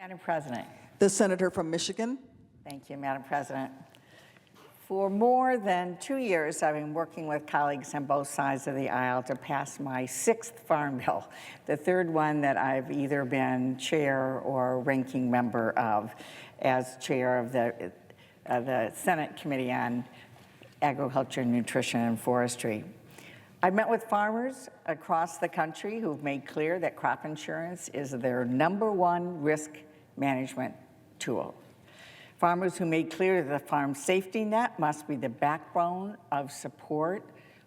Madam President. The senator from Michigan. Thank you, Madam President. For more than 2 years, I've been working with colleagues on both sides of the aisle to pass my 6th Farm Bill, the 3rd one that I've either been chair or ranking member of as chair of the Senate Committee on Agriculture, Nutrition, and Forestry. I've met with farmers across the country who've made clear that crop insurance is their #1 risk management tool. Farmers who made clear that the farm safety net must be the backbone of support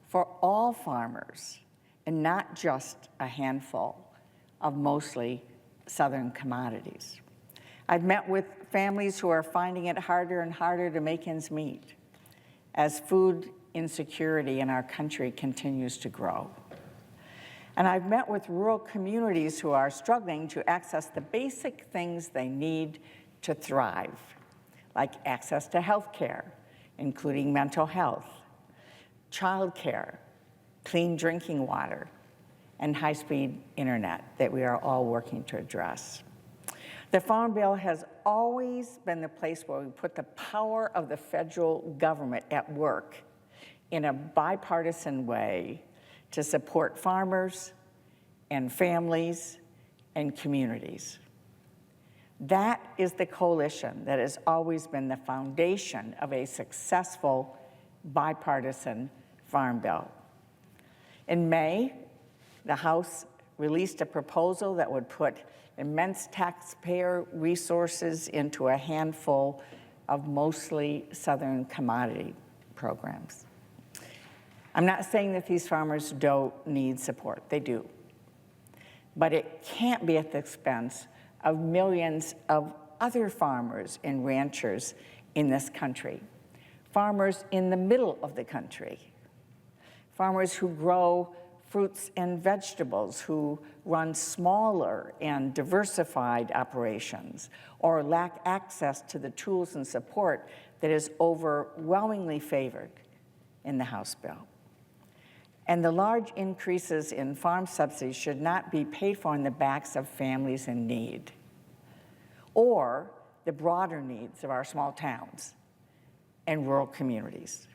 for all farmers and not just a handful of mostly Southern commodities. I've met with families who are finding it harder and harder to make ends meet as food insecurity in our country continues to grow. And I've met with rural communities who are struggling to access the basic things they need to thrive, like access to health care, including mental health, child care, clean drinking water, and high-speed internet that we are all working to address. The Farm Bill has always been the place where we put the power of the federal government at work in a bipartisan way to support farmers and families and communities. That is the coalition that has always been the foundation of a successful bipartisan Farm Bill. In May, the House released a proposal that would put immense taxpayer resources into a handful of mostly Southern commodity programs. I'm not saying that these farmers don't need support, they do. But it can't be at the expense of millions of other farmers and ranchers in this country, farmers in the middle of the country, farmers who grow fruits and vegetables, who run smaller and diversified operations, or lack access to the tools and support that is overwhelmingly favored in the House bill. And the large increases in farm subsidies should not be paid for on the backs of families in need or the broader needs of our small towns and rural communities.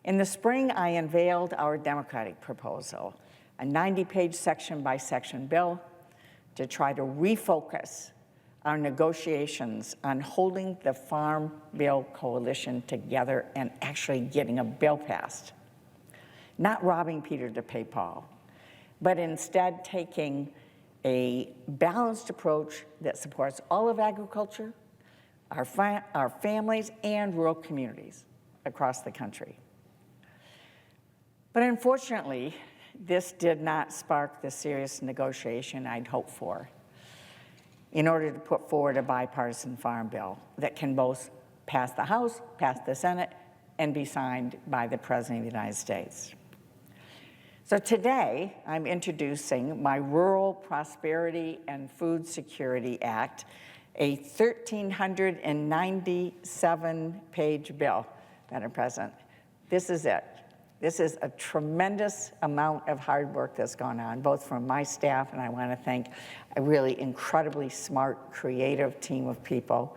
In the spring, I unveiled our Democratic proposal, a 90-page section-by-section bill to try to refocus our negotiations on holding the Farm Bill coalition together and actually getting a bill passed. Not robbing Peter to pay Paul, but instead taking a balanced approach that supports all of agriculture, our families, and rural communities across the country. But unfortunately, this did not spark the serious negotiation I'd hoped for in order to put forward a bipartisan farm bill that can both pass the House, pass the Senate, and be signed by the President of the United States. So today, I'm introducing my Rural Prosperity and Food Security Act, a 1,397-page bill, Madam President. This is it. This is a tremendous amount of hard work that's gone on, both from my staff, and I want to thank a really incredibly smart, creative team of people,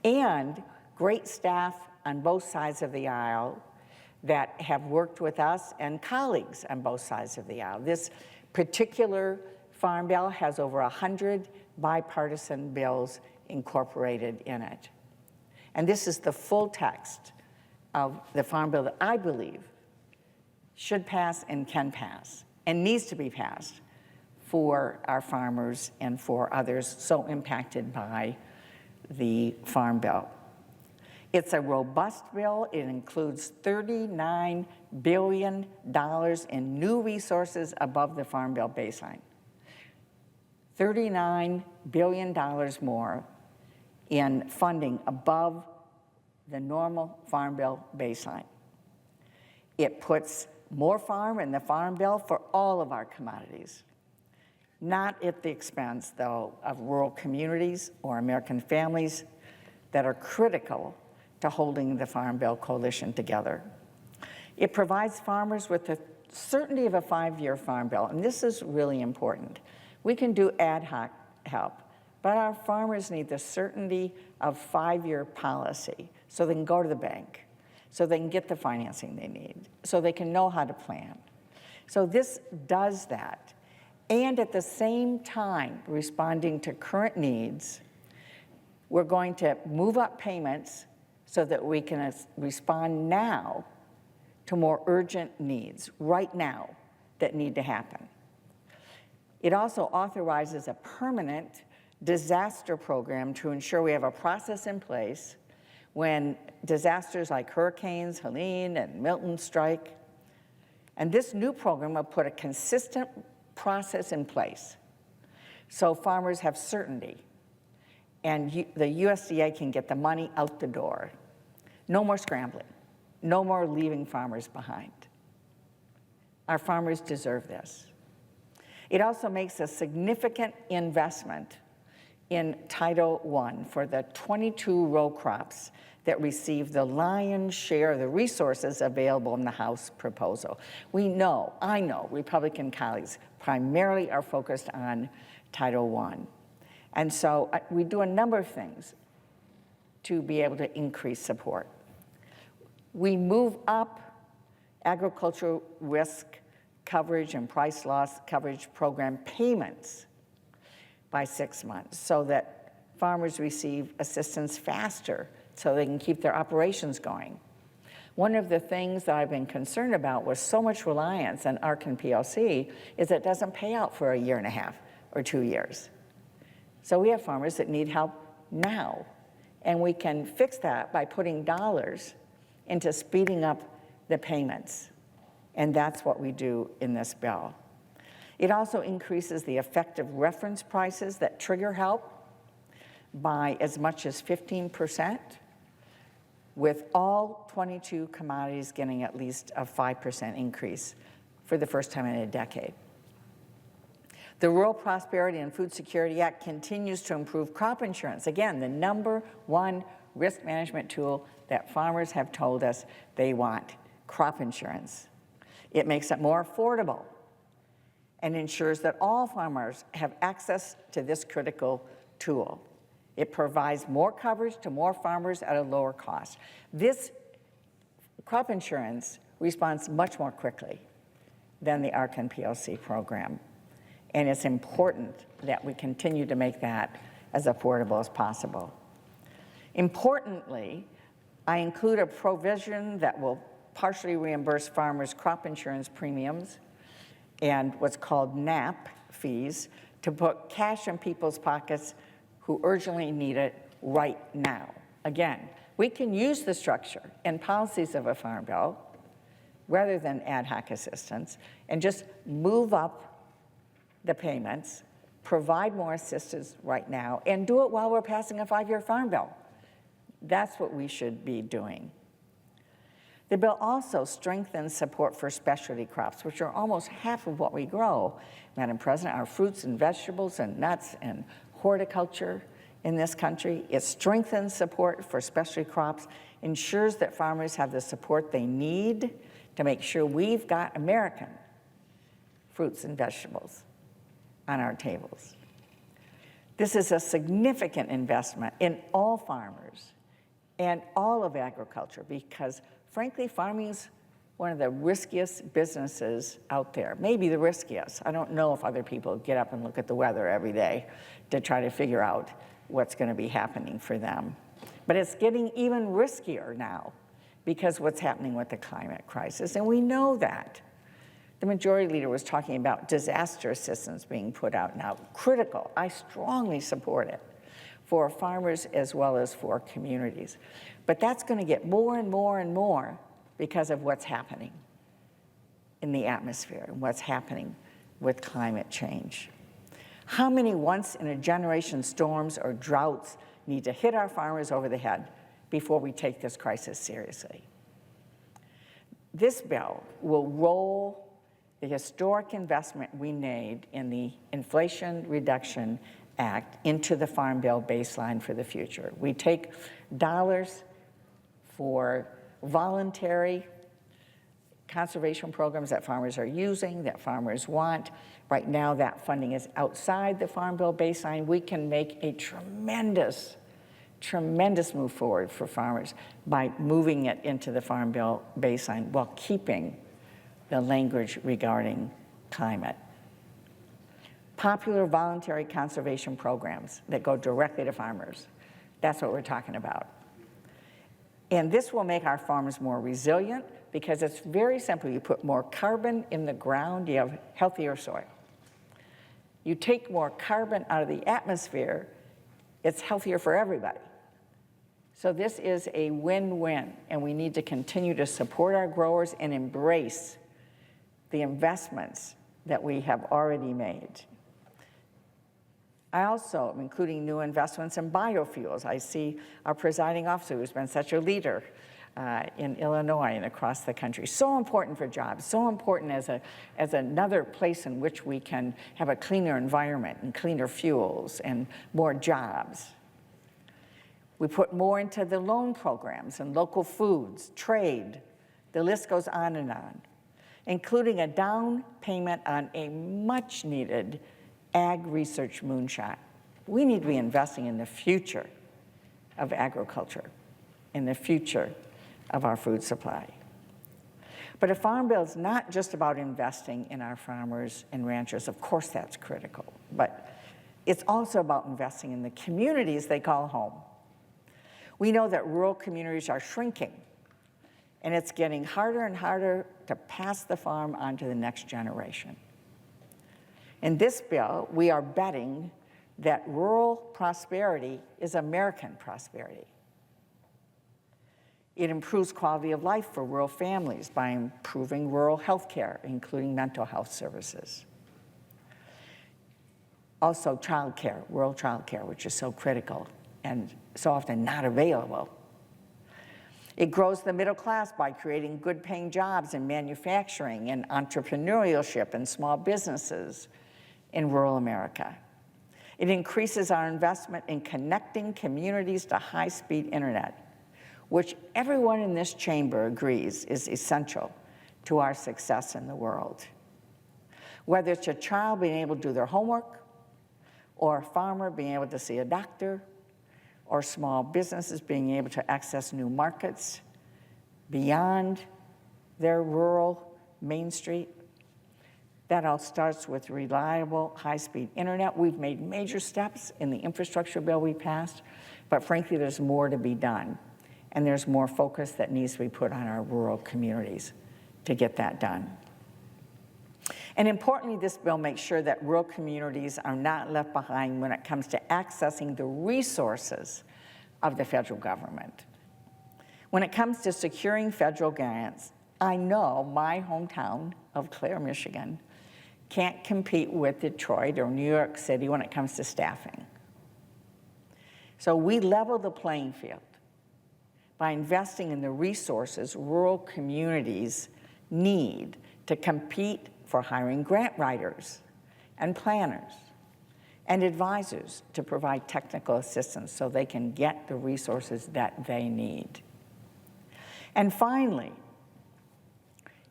and great staff on both sides of the aisle that have worked with us and colleagues on both sides of the aisle. This particular Farm Bill has over 100 bipartisan bills incorporated in it. And this is the full text of the Farm Bill that I believe should pass and can pass and needs to be passed for our farmers and for others so impacted by the Farm Bill. It's a robust bill. It includes $39 billion in new resources above the Farm Bill baseline. $39 billion more in funding above the normal Farm Bill baseline. It puts more farm in the Farm Bill for all of our commodities, not at the expense, though, of rural communities or American families that are critical to holding the Farm Bill coalition together. It provides farmers with the certainty of a 5-year Farm Bill, and this is really important. We can do ad hoc help, But our farmers need the certainty of 5-year policy so they can go to the bank, so they can get the financing they need, so they can know how to plan. So this does that. And at the same time, responding to current needs, we're going to move up payments so that we can respond now to more urgent needs right now that need to happen. It also authorizes a permanent disaster program to ensure we have a process in place when disasters like hurricanes Helene and Milton strike. And this new program will put a consistent process in place so farmers have certainty and the USDA can get the money out the door. No more scrambling, no more leaving farmers behind. Our farmers deserve this. It also makes a significant investment in Title I for the 22 row crops that receive the lion's share of the resources available in the House proposal. I know Republican colleagues primarily are focused on Title I. And so we do a number of things to be able to increase support. We move up agricultural risk coverage and price loss coverage program payments by 6 months so that farmers receive assistance faster so they can keep their operations going. One of the things that I've been concerned about with so much reliance on ARC and PLC is it doesn't pay out for a year and a half or 2 years. So we have farmers that need help now, and we can fix that by putting dollars into speeding up the payments. And that's what we do in this bill. It also increases the effective reference prices that trigger help by as much as 15%, with all 22 commodities getting at least a 5% increase for the first time in a decade. The Rural Prosperity and Food Security Act continues to improve crop insurance. Again, the #1 risk management tool that farmers have told us they want, crop insurance. It makes it more affordable and ensures that all farmers have access to this critical tool. It provides more coverage to more farmers at a lower cost. This crop insurance responds much more quickly than the ARC and PLC program. And it's important that we continue to make that as affordable as possible. Importantly, I include a provision that will partially reimburse farmers' crop insurance premiums and what's called NAP fees to put cash in people's pockets who urgently need it right now. Again, we can use the structure and policies of a farm bill rather than ad hoc assistance and just move up the payments, provide more assistance right now, and do it while we're passing a 5-year farm bill. That's what we should be doing. The bill also strengthens support for specialty crops, which are almost half of what we grow, Madam President, our fruits and vegetables and nuts and horticulture in this country. It strengthens support for specialty crops, ensures that farmers have the support they need to make sure we've got American fruits and vegetables on our tables. This is a significant investment in all farmers and all of agriculture because, frankly, farming is one of the riskiest businesses out there, maybe the riskiest. I don't know if other people get up and look at the weather every day to try to figure out what's going to be happening for them. But it's getting even riskier now because what's happening with the climate crisis, and we know that. The Majority Leader was talking about disaster assistance being put out now. Critical. I strongly support it for farmers as well as for communities. But that's going to get more and more and more because of what's happening in the atmosphere and what's happening with climate change. How many once-in-a-generation storms or droughts need to hit our farmers over the head before we take this crisis seriously? This bill will roll the historic investment we made in the Inflation Reduction Act into the Farm Bill baseline for the future. We take dollars for voluntary conservation programs that farmers are using, that farmers want. Right now, that funding is outside the Farm Bill baseline. We can make a tremendous move forward for farmers by moving it into the Farm Bill baseline while keeping the language regarding climate. Popular voluntary conservation programs that go directly to farmers. That's what we're talking about. And this will make our farms more resilient because it's very simple. You put more carbon in the ground, you have healthier soil. You take more carbon out of the atmosphere, it's healthier for everybody. So this is a win-win, and we need to continue to support our growers and embrace the investments that we have already made. I also am including new investments in biofuels. I see our presiding officer, who's been such a leader in Illinois and across the country. So important for jobs, so important as another place in which we can have a cleaner environment and cleaner fuels and more jobs. We put more into the loan programs and local foods, trade, the list goes on, including a down payment on a much-needed ag research moonshot. We need to be investing in the future of agriculture, in the future of our food supply. But a farm bill is not just about investing in our farmers and ranchers. Of course, that's critical, but it's also about investing in the communities they call home. We know that rural communities are shrinking, and it's getting harder and harder to pass the farm on to the next generation. In this bill, we are betting that rural prosperity is American prosperity. It improves quality of life for rural families by improving rural health care, including mental health services. Also, childcare, rural childcare, which is so critical and so often not available. It grows the middle class by creating good-paying jobs in manufacturing and entrepreneurship and small businesses in rural America. It increases our investment in connecting communities to high-speed internet, which everyone in this chamber agrees is essential to our success in the world. Whether it's a child being able to do their homework, or a farmer being able to see a doctor, or small businesses being able to access new markets beyond their rural Main Street. That all starts with reliable, high-speed internet. We've made major steps in the infrastructure bill we passed, but frankly, there's more to be done. And there's more focus that needs to be put on our rural communities to get that done. And importantly, this bill makes sure that rural communities are not left behind when it comes to accessing the resources of the federal government. When it comes to securing federal grants, I know my hometown of Clare, Michigan, can't compete with Detroit or New York City when it comes to staffing. So we level the playing field by investing in the resources rural communities need to compete for hiring grant writers and planners and advisors to provide technical assistance so they can get the resources that they need. And finally,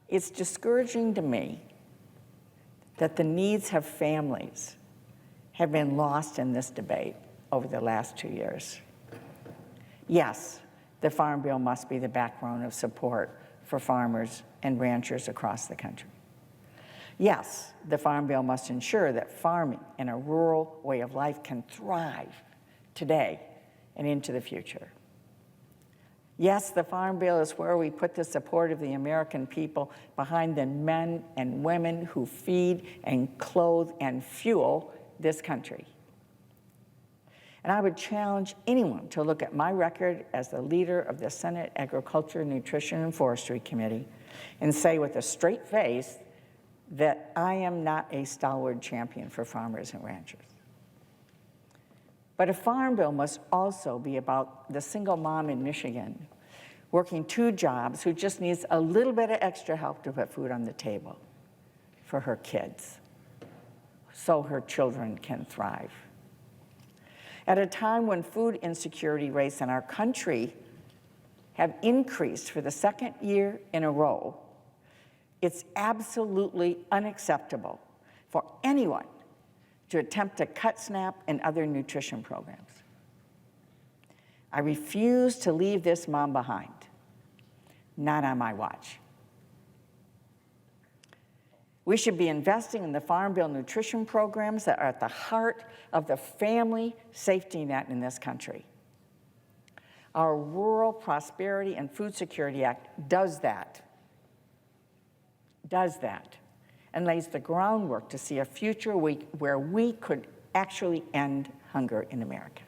it's discouraging to me that the needs of families have been lost in this debate over the last 2 years. Yes, the Farm Bill must be the backbone of support for farmers and ranchers across the country. Yes, the Farm Bill must ensure that farming and a rural way of life can thrive today and into the future. Yes, the Farm Bill is where we put the support of the American people behind the men and women who feed and clothe and fuel this country. And I would challenge anyone to look at my record as the leader of the Senate Agriculture, Nutrition, and Forestry Committee and say with a straight face that I am not a stalwart champion for farmers and ranchers. But a farm bill must also be about the single mom in Michigan working 2 jobs who just needs a little bit of extra help to put food on the table for her kids so her children can thrive. At a time when food insecurity rates in our country have increased for the 2nd year in a row, It's absolutely unacceptable for anyone to attempt to cut SNAP and other nutrition programs. I refuse to leave this mom behind, not on my watch. We should be investing in the Farm Bill nutrition programs that are at the heart of the family safety net in this country. Our Rural Prosperity and Food Security Act does that, and lays the groundwork to see a future where we could actually end hunger in America.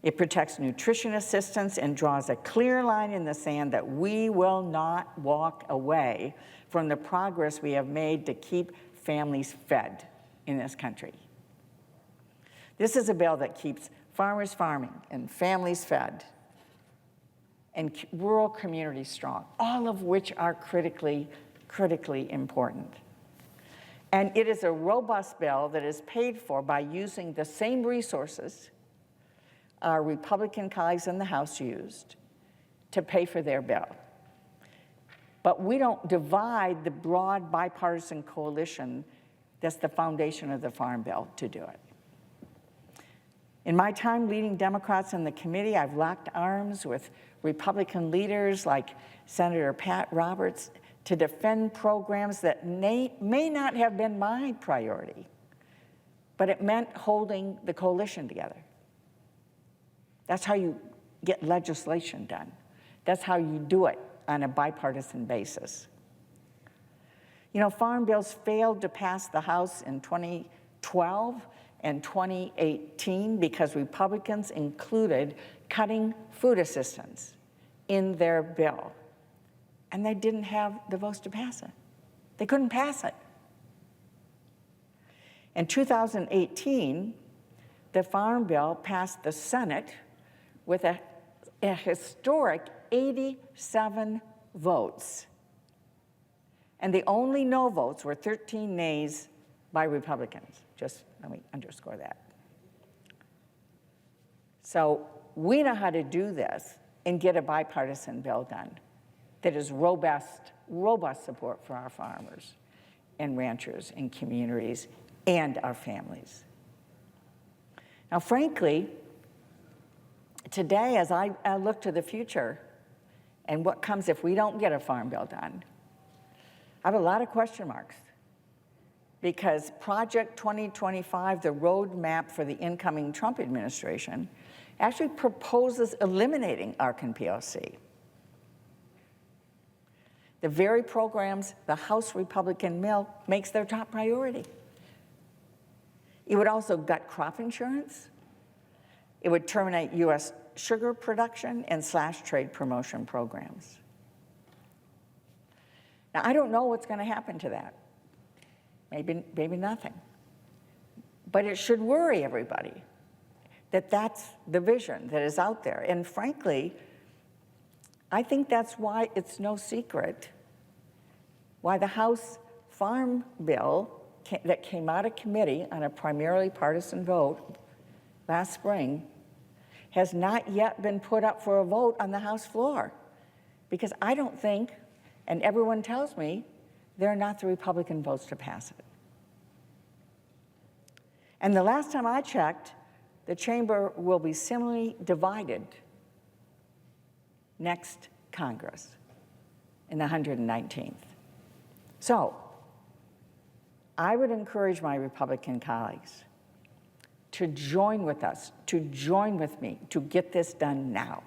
It protects nutrition assistance and draws a clear line in the sand that we will not walk away from the progress we have made to keep families fed in this country. This is a bill that keeps farmers farming and families fed and rural communities strong, all of which are critically important. And it is a robust bill that is paid for by using the same resources our Republican colleagues in the House used to pay for their bill. But we don't divide the broad bipartisan coalition that's the foundation of the Farm Bill to do it. In my time leading Democrats in the committee, I've locked arms with Republican leaders like Senator Pat Roberts to defend programs that may not have been my priority, but it meant holding the coalition together. That's how you get legislation done. That's how you do it on a bipartisan basis. You know, farm bills failed to pass the House in 2012 and 2018 because Republicans included cutting food assistance in their bill. And they didn't have the votes to pass it. They couldn't pass it. In 2018, the Farm Bill passed the Senate with a historic 87 votes. And the only no votes were 13 nays by Republicans. Just let me underscore that. So we know how to do this and get a bipartisan bill done that is robust support for our farmers and ranchers and communities and our families. Now, frankly, today, as I look to the future and what comes if we don't get a farm bill done, I have a lot of question marks because Project 2025, the roadmap for the incoming Trump administration, actually proposes eliminating ARC and POC. The very programs the House Republican bill makes their top priority. It would also gut crop insurance. It would terminate U.S. sugar production and slash trade promotion programs. Now, I don't know what's going to happen to that. Maybe nothing. But it should worry everybody that that's the vision that is out there. And frankly, I think that's why it's no secret why the House Farm Bill that came out of committee on a primarily partisan vote last spring has not yet been put up for a vote on the House floor. Because I don't think, and everyone tells me, there are not the Republican votes to pass it. And the last time I checked, the chamber will be similarly divided next Congress in the 119th. So I would encourage my Republican colleagues to join with us, to join with me, to get this done now,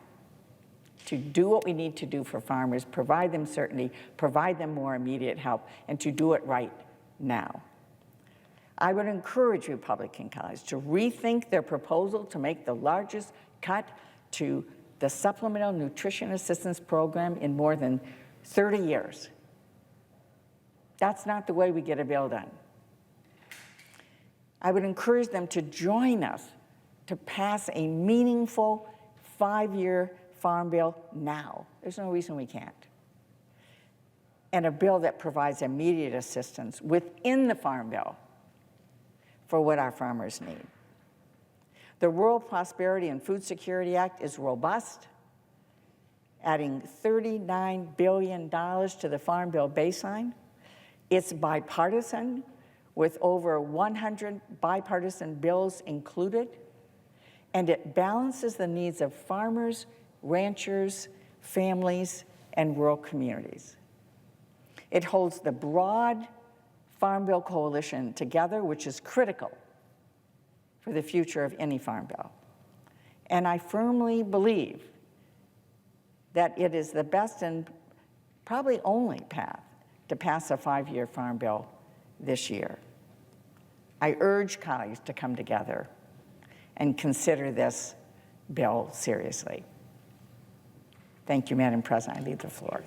to do what we need to do for farmers, provide them certainty, provide them more immediate help, and to do it right now. I would encourage Republican colleagues to rethink their proposal to make the largest cut to the Supplemental Nutrition Assistance Program in more than 30 years. That's not the way we get a bill done. I would encourage them to join us to pass a meaningful 5-year farm bill now. There's no reason we can't. And a bill that provides immediate assistance within the farm bill for what our farmers need. The Rural Prosperity and Food Security Act is robust adding $39 billion to the Farm Bill baseline. It's bipartisan, with over 100 bipartisan bills included, and it balances the needs of farmers, ranchers, families, and rural communities. It holds the broad Farm Bill coalition together, which is critical for the future of any Farm Bill. And I firmly believe that it is the best and probably only path to pass a 5-year Farm Bill this year. I urge colleagues to come together and consider this bill seriously. Thank you, Madam President. I leave the floor.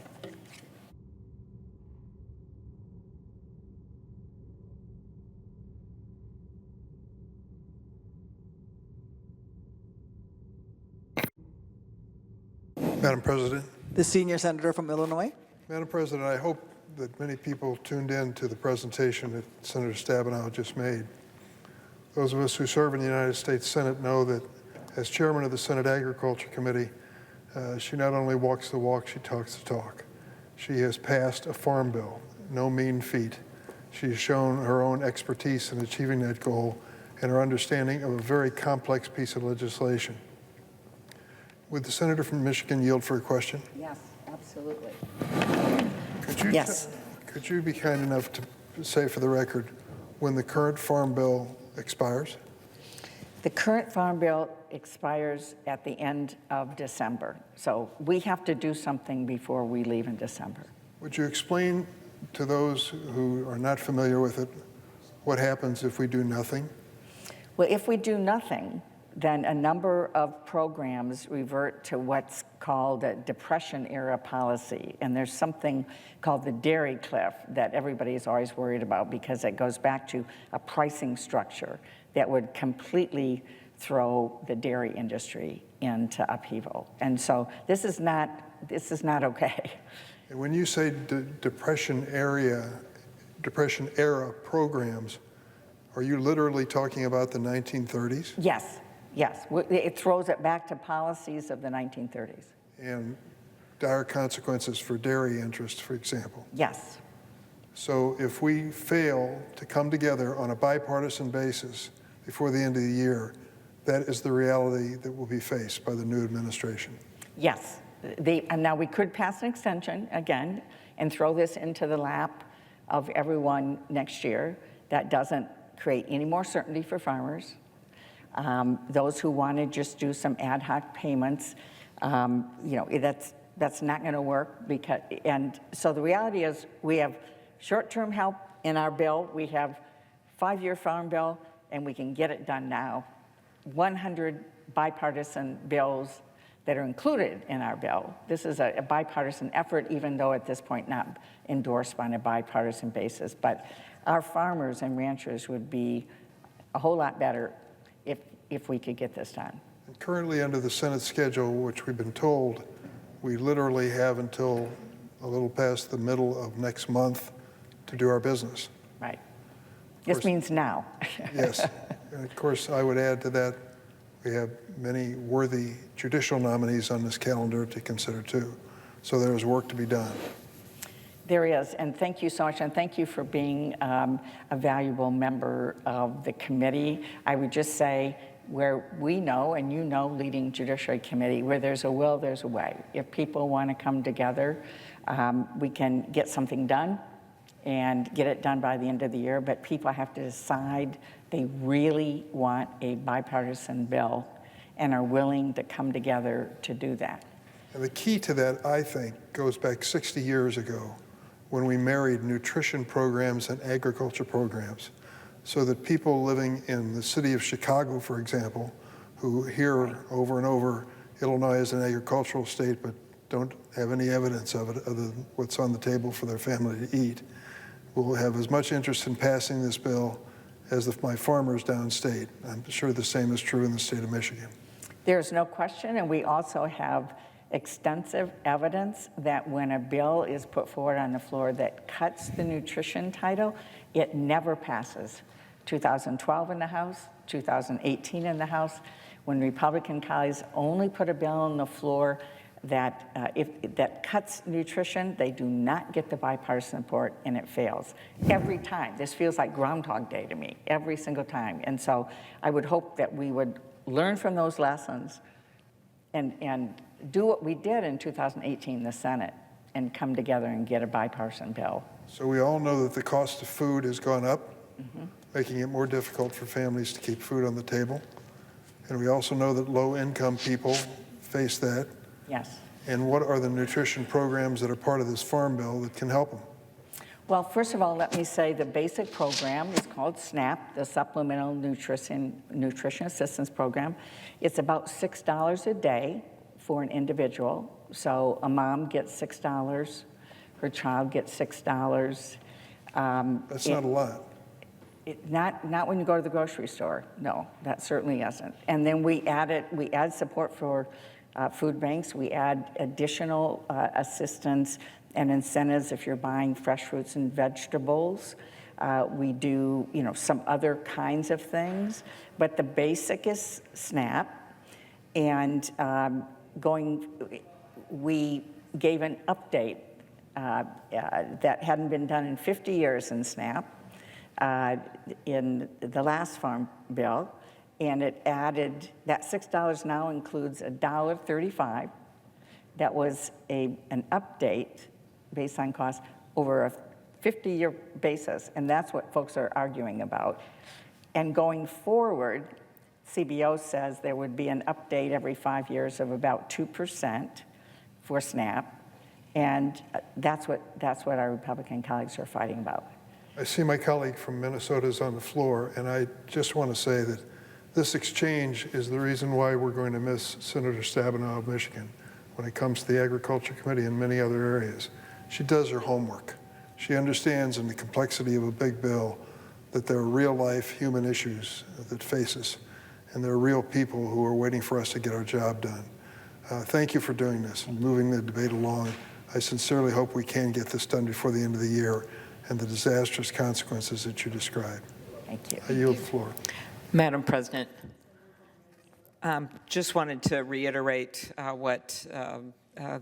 Madam President. The senior senator from Illinois. Madam President, I hope that many people tuned in to the presentation that Senator Stabenow just made. Those of us who serve in the United States Senate know that as chairman of the Senate Agriculture Committee, she not only walks the walk, she talks the talk. She has passed a farm bill, no mean feat. She has shown her own expertise in achieving that goal and her understanding of a very complex piece of legislation. Would the senator from Michigan yield for a question? Yes, absolutely. Yes. Could you be kind enough to say for the record when the current farm bill expires? The current Farm Bill expires at the end of December, so we have to do something before we leave in December. Would you explain to those who are not familiar with it what happens if we do nothing? Well, if we do nothing, then a number of programs revert to what's called a Depression-era policy. And there's something called the dairy cliff that everybody is always worried about because it goes back to a pricing structure that would completely throw the dairy industry into upheaval. And so this is not okay. And when you say Depression-era programs, are you literally talking about the 1930s? Yes. Yes, it throws it back to policies of the 1930s. And dire consequences for dairy interests, for example. Yes. So if we fail to come together on a bipartisan basis before the end of the year, that is the reality that will be faced by the new administration. Yes. And now we could pass an extension again and throw this into the lap of everyone next year. That doesn't create any more certainty for farmers. Those who want to just do some ad hoc payments, that's not going to work and so the reality is we have short-term help in our bill. We have 5-year Farm Bill, and we can get it done now. 100 bipartisan bills that are included in our bill. This is a bipartisan effort, even though at this point not endorsed on a bipartisan basis. But our farmers and ranchers would be a whole lot better if we could get this done. And currently under the Senate schedule, which we've been told, we literally have until a little past the middle of next month to do our business. Right. This means now. Yes. And of course, I would add to that, we have many worthy judicial nominees on this calendar to consider too. So there is work to be done. There is, and thank you so much, and thank you for being a valuable member of the committee. I would just say, where we know, and you know, leading Judiciary Committee, where there's a will, there's a way. If people want to come together, we can get something done and get it done by the end of the year, but people have to decide they really want a bipartisan bill and are willing to come together to do that. And the key to that, I think, goes back 60 years ago when we married nutrition programs and agriculture programs, so that people living in the city of Chicago, for example, who hear over and over Illinois is an agricultural state but don't have any evidence of it other than what's on the table for their family to eat, will have as much interest in passing this bill as my farmers downstate. I'm sure the same is true in the state of Michigan. There's no question, and we also have extensive evidence that when a bill is put forward on the floor that cuts the nutrition title, it never passes. 2012 in the House, 2018 in the House, when Republican colleagues only put a bill on the floor that cuts nutrition. They do not get the bipartisan support, and it fails every time. This feels like Groundhog Day to me, every single time. And so I would hope that we would learn from those lessons and do what we did in 2018 in the Senate and come together and get a bipartisan bill. So we all know that the cost of food has gone up, making it more difficult for families to keep food on the table. And we also know that low-income people face that. Yes. And what are the nutrition programs that are part of this farm bill that can help them? Well, first of all, let me say the basic program is called SNAP, the Supplemental Nutrition Assistance Program. It's about $6 a day for an individual. So a mom gets $6, her child gets $6. That's not a lot. Not when you go to the grocery store. No, that certainly isn't. And then we add support for food banks. We add additional assistance and incentives if you're buying fresh fruits and vegetables. We do, some other kinds of things, but the basic is SNAP. And we gave an update that hadn't been done in 50 years in SNAP in the last farm bill. And it added, that $6 now includes $1.35. That was an update based on cost over a 50-year basis, and that's what folks are arguing about. And going forward, CBO says there would be an update every 5 years of about 2% for SNAP, and that's what our Republican colleagues are fighting about. I see my colleague from Minnesota is on the floor, and I just want to say that this exchange is the reason why we're going to miss Senator Stabenow of Michigan when it comes to the Agriculture Committee and many other areas. She does her homework. She understands in the complexity of a big bill that there are real-life human issues that face us, and there are real people who are waiting for us to get our job done. Thank you for doing this and moving the debate along. I sincerely hope we can get this done before the end of the year and the disastrous consequences that you described. Thank you. I yield the floor. Madam President, just wanted to reiterate what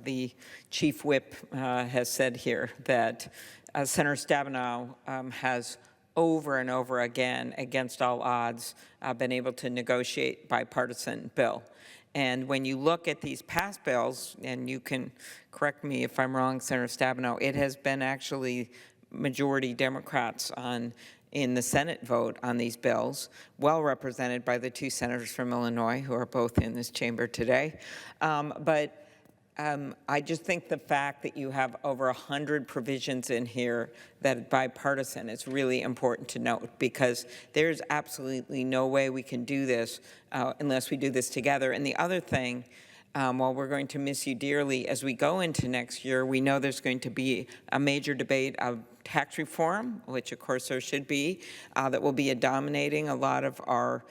the Chief Whip has said here, that Senator Stabenow has over and over again, against all odds, been able to negotiate bipartisan bill. And when you look at these past bills, and you can correct me if I'm wrong, Senator Stabenow, it has been actually majority Democrats in the Senate vote on these bills, well represented by the two senators from Illinois who are both in this chamber today. I just think the fact that you have over 100 provisions in here that are bipartisan is really important to note, because there's absolutely no way we can do this unless we do this together. And the other thing, while we're going to miss you dearly, as we go into next year, we know there's going to be a major debate of tax reform, which of course there should be, that will be dominating a lot of our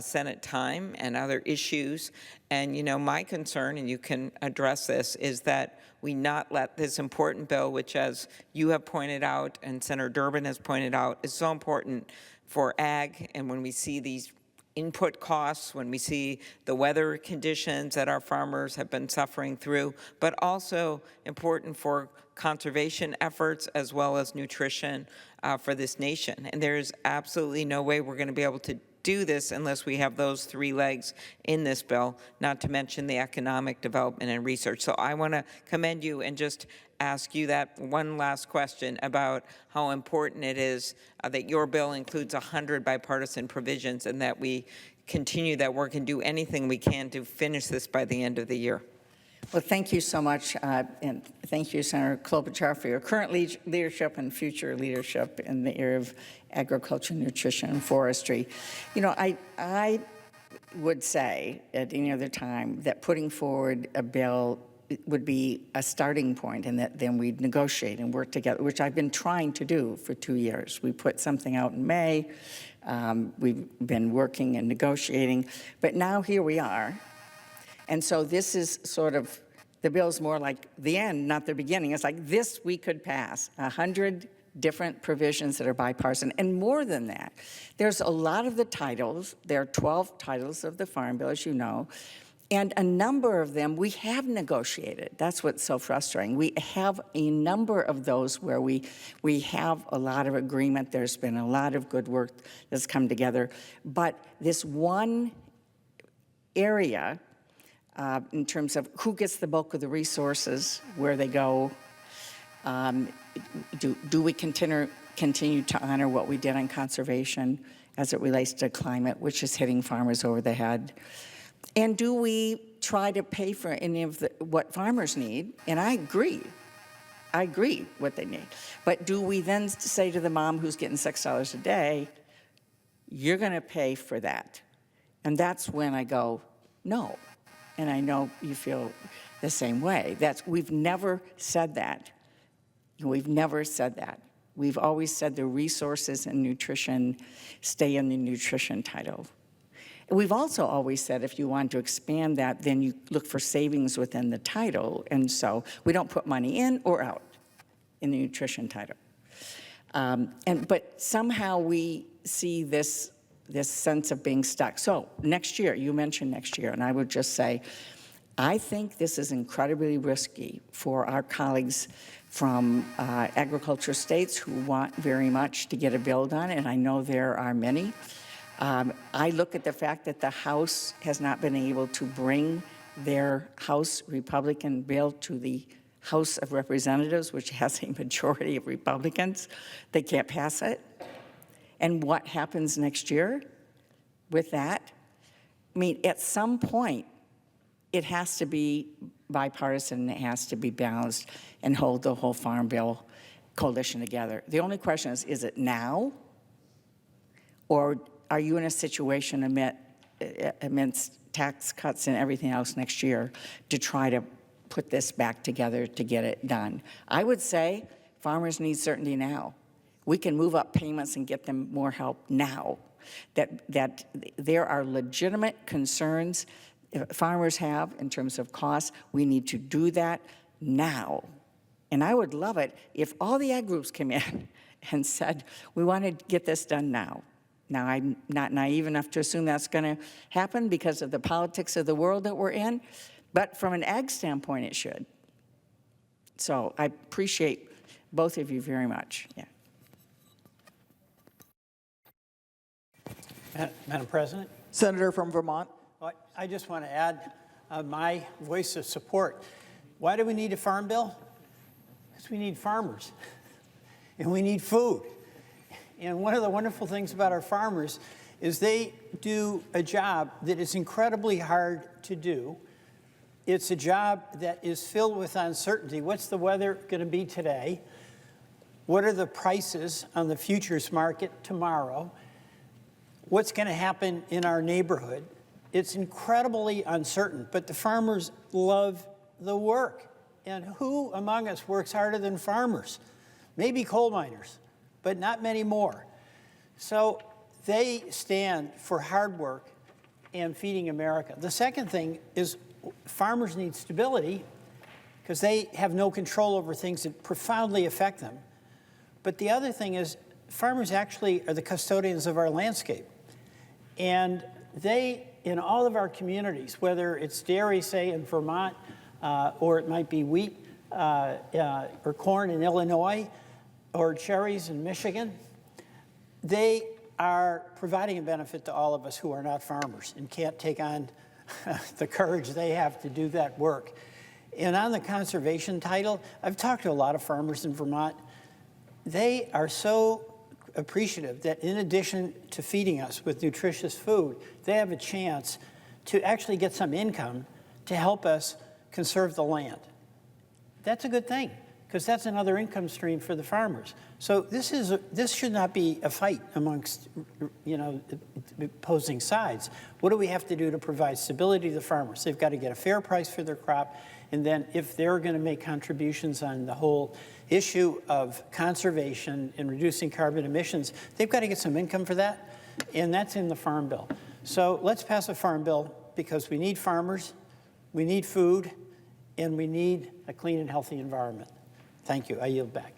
Senate time and other issues. And my concern, and you can address this, is that we not let this important bill, which, as you have pointed out and Senator Durbin has pointed out, is so important for ag. And when we see these input costs, when we see the weather conditions that our farmers have been suffering through, but also important for conservation efforts as well as nutrition for this nation. And there's absolutely no way we're going to be able to do this unless we have those three legs in this bill, not to mention the economic development and research. So I want to commend you and just ask you that one last question about how important it is that your bill includes 100 bipartisan provisions, and that we continue that work and do anything we can to finish this by the end of the year. Well, thank you so much, and thank you, Senator Klobuchar, for your current leadership and future leadership in the area of agriculture, nutrition, and forestry. I would say at any other time that putting forward a bill would be a starting point, and that then we'd negotiate and work together, which I've been trying to do for 2 years. We put something out in May. We've been working and negotiating, but now here we are. And so this is sort of, the bill's more like the end, not the beginning. It's like this we could pass 100 different provisions that are bipartisan, and more than that. There's a lot of the titles. There are 12 titles of the Farm Bill, as you know, And a number of them we have negotiated. That's what's so frustrating. We have a number of those where we have a lot of agreement. There's been a lot of good work that's come together. But this one area, in terms of who gets the bulk of the resources, where they go, do we continue to honor what we did on conservation as it relates to climate, which is hitting farmers over the head? And do we try to pay for any of what farmers need? And I agree what they need. But do we then say to the mom who's getting $6 a day, you're going to pay for that? And that's when I go, no. And I know you feel the same way. We've never said that. We've never said that. We've always said the resources and nutrition stay in the nutrition title. We've also always said if you want to expand that, then you look for savings within the title. And so we don't put money in or out in the nutrition title. But somehow we see this sense of being stuck. So next year, you mentioned next year, and I would just say, I think this is incredibly risky for our colleagues from agriculture states who want very much to get a bill done, and I know there are many. I look at the fact that the House has not been able to bring their House Republican bill to the House of Representatives, which has a majority of Republicans. They can't pass it. And what happens next year with that? I mean, at some point, it has to be bipartisan, it has to be balanced, and hold the whole Farm Bill coalition together. The only question is it now? Or are you in a situation amidst tax cuts and everything else next year to try to put this back together to get it done? I would say farmers need certainty now. We can move up payments and get them more help now. That there are legitimate concerns farmers have in terms of costs. We need to do that now. And I would love it if all the ag groups came in and said, we want to get this done now. Now, I'm not naive enough to assume that's going to happen because of the politics of the world that we're in, but from an ag standpoint, it should. So I appreciate both of you very much. Yeah. Madam President, Senator from Vermont. I just want to add my voice of support. Why do we need a farm bill? Because we need farmers, and we need food. And one of the wonderful things about our farmers is they do a job that is incredibly hard to do. It's a job that is filled with uncertainty. What's the weather going to be today? What are the prices on the futures market tomorrow? What's going to happen in our neighborhood? It's incredibly uncertain, but the farmers love the work. And who among us works harder than farmers? Maybe coal miners, but not many more. So they stand for hard work and feeding America. The second thing is farmers need stability because they have no control over things that profoundly affect them. But the other thing is farmers actually are the custodians of our landscape. And they, in all of our communities, whether it's dairy, say, in Vermont, or it might be wheat or corn in Illinois, or cherries in Michigan, they are providing a benefit to all of us who are not farmers and can't take on the courage they have to do that work. And on the conservation title, I've talked to a lot of farmers in Vermont. They are so appreciative that in addition to feeding us with nutritious food, they have a chance to actually get some income to help us conserve the land. That's a good thing, because that's another income stream for the farmers. So this should not be a fight amongst, opposing sides. What do we have to do to provide stability to the farmers? They've got to get a fair price for their crop, and then if they're going to make contributions on the whole issue of conservation and reducing carbon emissions, they've got to get some income for that, and that's in the Farm Bill. So let's pass a Farm Bill because we need farmers, we need food, and we need a clean and healthy environment. Thank you. I yield back.